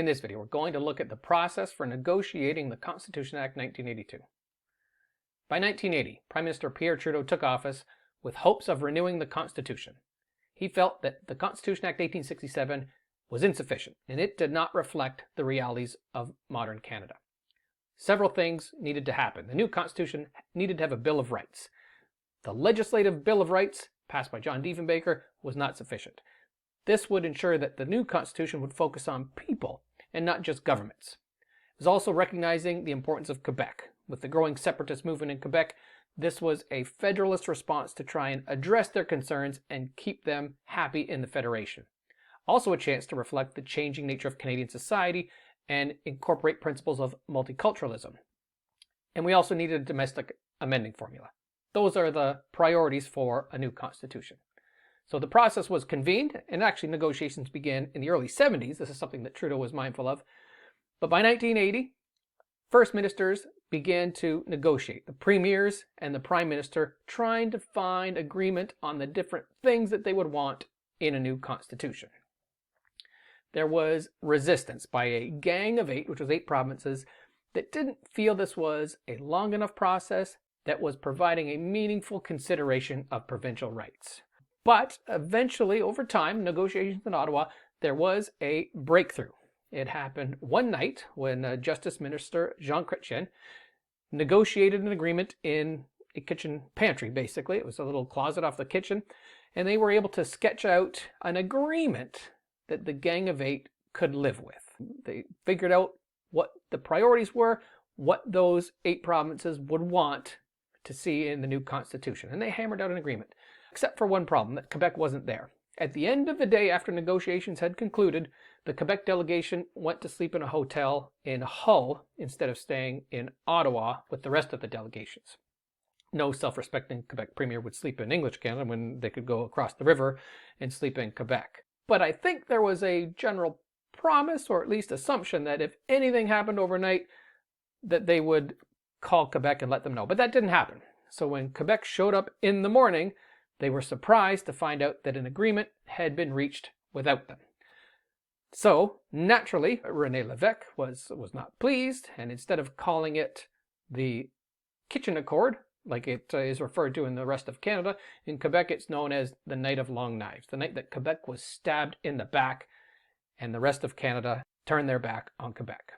In this video, we're going to look at the process for negotiating the Constitution Act 1982. By 1980, Prime Minister Pierre Trudeau took office with hopes of renewing the Constitution. He felt that the Constitution Act 1867 was insufficient, and it did not reflect the realities of modern Canada. Several things needed to happen. The new Constitution needed to have a Bill of Rights. The Legislative Bill of Rights, passed by John Diefenbaker, was not sufficient. This would ensure that the new Constitution would focus on people and not just governments. It was also recognizing the importance of Quebec. With the growing separatist movement in Quebec, this was a federalist response to try and address their concerns and keep them happy in the Federation. Also a chance to reflect the changing nature of Canadian society and incorporate principles of multiculturalism. And we also needed a domestic amending formula. Those are the priorities for a new constitution. So the process was convened, and actually negotiations began in the early 70s. This is something that Trudeau was mindful of. But by 1980, First Ministers began to negotiate, the Premiers and the Prime Minister trying to find agreement on the different things that they would want in a new constitution. There was resistance by a gang of 8, which was 8 provinces, that didn't feel this was a long enough process that was providing a meaningful consideration of provincial rights. But eventually, over time, negotiations in Ottawa, there was a breakthrough. It happened one night when Justice Minister Jean Chrétien negotiated an agreement in a kitchen pantry, basically. It was a little closet off the kitchen, and they were able to sketch out an agreement that the Gang of 8 could live with. They figured out what the priorities were, what those 8 provinces would want to see in the new constitution, and they hammered out an agreement. Except for one problem, that Quebec wasn't there. At the end of the day, after negotiations had concluded, the Quebec delegation went to sleep in a hotel in Hull instead of staying in Ottawa with the rest of the delegations. No self-respecting Quebec Premier would sleep in English Canada when they could go across the river and sleep in Quebec. But I think there was a general promise, or at least assumption, that if anything happened overnight, that they would call Quebec and let them know. But that didn't happen. So when Quebec showed up in the morning, they were surprised to find out that an agreement had been reached without them. So, naturally, René Lévesque was not pleased, and instead of calling it the Kitchen Accord, like it is referred to in the rest of Canada, in Quebec it's known as the Night of Long Knives, the night that Quebec was stabbed in the back, and the rest of Canada turned their back on Quebec.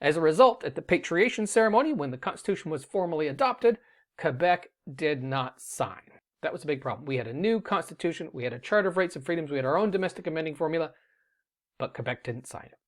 As a result, at the patriation ceremony, when the Constitution was formally adopted, Quebec did not sign. That was a big problem. We had a new constitution, we had a Charter of Rights and Freedoms, we had our own domestic amending formula, but Quebec didn't sign it.